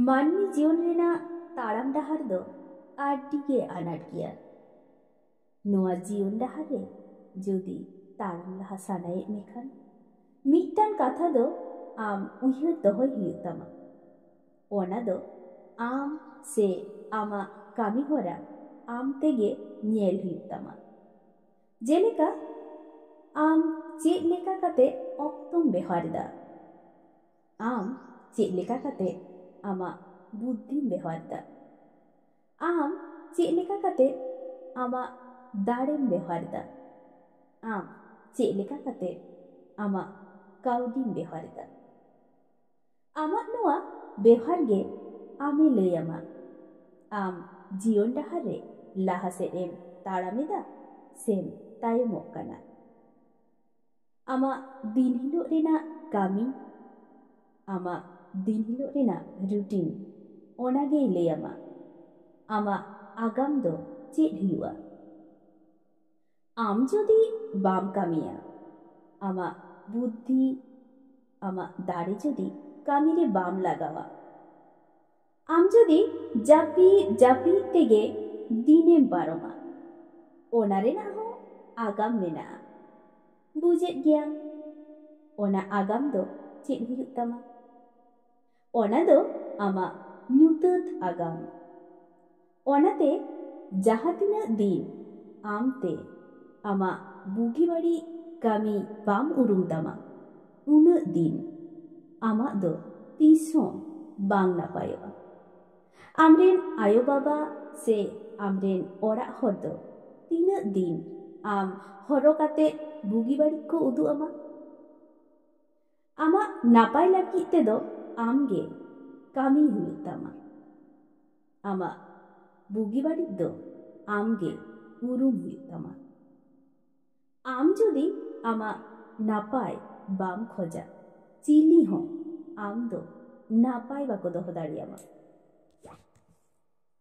ᱢᱟᱹᱱᱢᱤ ᱡᱤᱭᱚᱱ ᱨᱮᱱᱟᱜ ᱛᱟᱲᱟᱢ ᱰᱟᱦᱟᱨ ᱫᱚ ᱟᱹᱰᱤᱜᱮ ᱟᱱᱟᱴ ᱜᱮᱭᱟ। ᱱᱚᱣᱟ ᱡᱤᱭᱚᱱ ᱰᱟᱦᱟᱨ ᱨᱮ ᱡᱩᱫᱤ ᱛᱟᱲᱟᱢ ᱞᱟᱦᱟ ᱥᱟᱱᱟᱭᱮᱫ ᱢᱮᱠᱷᱟᱱ ᱢᱤᱫᱴᱟᱝ ᱠᱟᱛᱷᱟ ᱫᱚ ᱟᱢ ᱩᱭᱦᱟᱹᱨ ᱫᱚᱦᱚᱭ ᱦᱩᱭᱩᱜ ᱛᱟᱢᱟ। ᱚᱱᱟ ᱫᱚ ᱟᱢ ᱥᱮ ᱟᱢᱟᱜ ᱠᱟᱹᱢᱤ ᱦᱚᱨᱟ ᱟᱢ ᱛᱮᱜᱮ ᱧᱮᱞ ᱦᱩᱭᱩᱜ ᱛᱟᱢᱟ। ᱡᱮᱞᱮᱠᱟ ᱟᱢ ᱪᱮᱫ ᱞᱮᱠᱟ ᱠᱟᱛᱮ ᱚᱠᱛᱚᱢ ᱵᱮᱣᱦᱟᱨᱮᱫᱟ, ᱟᱢ ᱪᱮᱫ ᱞᱮᱠᱟ ᱠᱟᱛᱮ ᱟᱢᱟᱜ ᱵᱩᱫᱽᱫᱷᱤᱢ ᱵᱮᱣᱦᱟᱨᱮᱫᱟ, ᱟᱢ ᱪᱮᱫ ᱞᱮᱠᱟ ᱠᱟᱛᱮ ᱟᱢᱟᱜ ᱫᱟᱲᱮᱢ ᱵᱮᱣᱦᱟᱨᱮᱫᱟ, ᱟᱢ ᱪᱮᱫ ᱞᱮᱠᱟ ᱠᱟᱛᱮ ᱟᱢᱟᱜ ᱠᱟᱹᱣᱰᱤᱢ ᱵᱮᱣᱦᱟᱨᱮᱫᱟ। ᱟᱢᱟᱜ ᱱᱚᱣᱟ ᱵᱮᱣᱦᱟᱨ ᱜᱮ ᱟᱢᱮ ᱞᱟᱹᱭᱟᱢᱟ ᱟᱢ ᱡᱤᱭᱚᱱ ᱰᱟᱦᱟᱨ ᱨᱮ ᱞᱟᱦᱟ ᱥᱮᱫ ᱮᱢ ᱛᱟᱲᱟᱢᱮᱫᱟ ᱥᱮᱢ ᱛᱟᱭᱚᱢᱚᱜ ᱠᱟᱱᱟ। ᱟᱢᱟᱜ ᱫᱤᱱ ᱦᱤᱞᱳᱜ ᱨᱮᱱᱟᱜ ᱠᱟᱹᱢᱤ, ᱟᱢᱟᱜ ᱫᱤᱱ ᱦᱤᱞᱳᱜ ᱨᱮᱱᱟᱜ ᱨᱩᱴᱤᱱ ᱚᱱᱟᱜᱮᱭ ᱞᱟᱹᱭᱟᱢᱟ ᱟᱢᱟᱜ ᱟᱜᱟᱢ ᱫᱚ ᱪᱮᱫ ᱦᱩᱭᱩᱜᱼᱟ। ᱟᱢ ᱡᱩᱫᱤ ᱵᱟᱢ ᱠᱟᱹᱢᱤᱭᱟ, ᱟᱢᱟᱜ ᱵᱩᱫᱽᱫᱷᱤ, ᱟᱢᱟᱜ ᱫᱟᱲᱮ ᱡᱩᱫᱤ ᱠᱟᱹᱢᱤᱨᱮ ᱵᱟᱢ ᱞᱟᱜᱟᱣᱟ, ᱟᱢ ᱡᱩᱫᱤ ᱡᱟᱹᱯᱤᱫ ᱛᱮᱜᱮ ᱫᱤᱱᱮᱢ ᱯᱟᱨᱚᱢᱟ, ᱚᱱᱟ ᱨᱮᱱᱟᱜ ᱦᱚᱸ ᱟᱜᱟᱢ ᱢᱮᱱᱟᱜᱼᱟ। ᱵᱩᱡᱮᱫ ᱜᱮᱭᱟᱢ ᱚᱱᱟ ᱟᱜᱟᱢ ᱫᱚ ᱪᱮᱫ ᱦᱩᱭᱩᱜ ᱛᱟᱢᱟ? ᱚᱱᱟ ᱫᱚ ᱟᱢᱟᱜ ᱧᱩᱛᱟᱹᱛ ᱟᱜᱟᱢ। ᱚᱱᱟᱛᱮ ᱡᱟᱦᱟᱸ ᱛᱤᱱᱟᱹᱜ ᱫᱤᱱ ᱟᱢᱛᱮ ᱟᱢᱟᱜ ᱵᱩᱜᱤ ᱵᱟᱹᱲᱤᱡ ᱠᱟᱹᱢᱤ ᱵᱟᱢ ᱩᱨᱩᱢ ᱛᱟᱢᱟ, ᱩᱱᱟᱹᱜ ᱫᱤᱱ ᱟᱢᱟᱜ ᱫᱚ ᱛᱤᱥᱦᱚᱸ ᱵᱟᱝ ᱱᱟᱯᱟᱭᱚᱜᱼᱟ। ᱟᱢᱨᱮᱱ ᱟᱭᱳᱼᱵᱟᱵᱟ ᱥᱮ ᱟᱢᱨᱮᱱ ᱚᱲᱟᱜ ᱦᱚᱲ ᱫᱚ ᱛᱤᱱᱟᱹᱜ ᱫᱤᱱ ᱟᱢ ᱦᱚᱨᱚ ᱠᱟᱛᱮ ᱵᱩᱜᱤ ᱵᱟᱹᱲᱤᱡ ᱠᱚ ᱩᱫᱩᱜ ᱟᱢᱟ? ᱟᱢᱟᱜ ᱱᱟᱯᱟᱭ ᱞᱟᱹᱜᱤᱫ ᱛᱮᱫᱚ ᱟᱢᱜᱮ ᱠᱟᱹᱢᱤ ᱦᱩᱭᱩᱜ ᱛᱟᱢᱟ। ᱟᱢᱟᱜ ᱵᱩᱜᱤ ᱵᱟᱹᱲᱤᱡ ᱫᱚ ᱟᱢᱜᱮ ᱩᱨᱩᱢ ᱦᱩᱭᱩᱜ ᱛᱟᱢᱟ। ᱟᱢ ᱡᱩᱫᱤ ᱟᱢᱟᱜ ᱱᱟᱯᱟᱭ ᱵᱟᱢ ᱠᱷᱚᱡᱟ, ᱪᱤᱞᱤ ᱦᱚᱸ ᱟᱢ ᱫᱚ ᱱᱟᱯᱟᱭ ᱵᱟᱠᱚ ᱫᱚᱦᱚ ᱫᱟᱲᱮᱭᱟᱢᱟ।